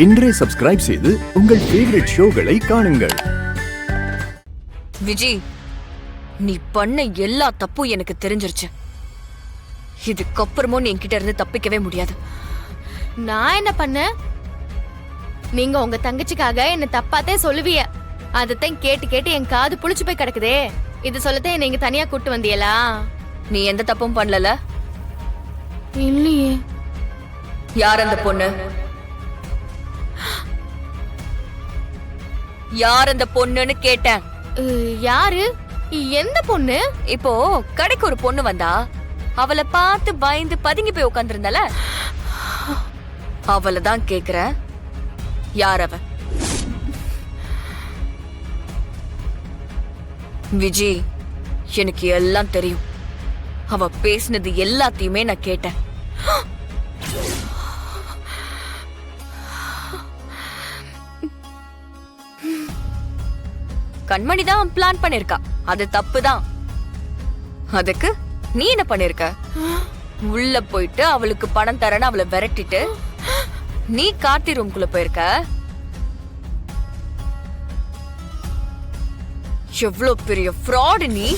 இன்றே சப்ஸ்கிரைப் செய்து உங்கள் ஃபேவரட் ஷோகளை காணுங்கள். விஜி, நீ பண்ண எல்லா தப்பும் எனக்கு தெரிஞ்சிருச்சு. இதுக்கப்புறமும் நீ என்கிட்ட இருந்து தப்பிக்கவே முடியாது. நான் என்ன பண்ண? நீங்க உங்க தங்கச்சிக்காக என்ன தப்பாத்தே சொல்லுவிய. அதத்தான் கேட்டு கேட்டு என் காது புளிச்சு போய் கிடக்குதே. இது சொல்லத்தான் நீங்க தனியா கூட்டு வந்தியலா? நீ எந்த தப்பும் பண்ணல. இல்லையே. யார் அந்த பொண்ணு? யார் அந்த பொண்ணுன்னு கேட்டேன். யாரு? எந்த பொண்ணு? இப்போ கடைக்கு ஒரு பொண்ணு வந்தா, அவளை பார்த்து பயந்து பதுங்கி போய் உட்கார்ந்திருந்தால, அவளை தான் கேக்குறேன். யார் அவ? விஜி, எனக்கு எல்லாம் தெரியும். அவ பேசினது எல்லாத்தையுமே நான் கேட்டேன். கண்மணி தான் பிளான் பண்ணிருக்கா. அது தப்புதான். அதுக்கு நீ என்ன பண்ணிருக்க? உள்ள போயிட்டு அவளுக்கு பணம் தரன்னு அவளை விரட்டிட்டு நீ கார்த்தி ரூம்குள்ள போயிருக்க. எவ்வளவு பெரிய ஃப்ராட் நீ!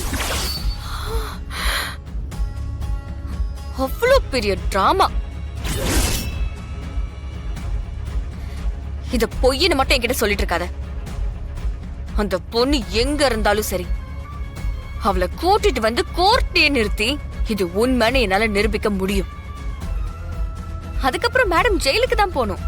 அவ்வளவு பெரிய டிராமா. இத பொய்ன்னு மட்டும் என்கிட்ட சொல்லிட்டு இருக்காத. அந்த பொண்ணு எங்க இருந்தாலும் சரி, அவளை கூட்டிட்டு வந்து கோர்ட்லயே நிறுத்தி இது உண்மைன்னு என்னால நிரூபிக்க முடியும். அதுக்கப்புறம் மேடம் ஜெயிலுக்கு தான் போகணும்.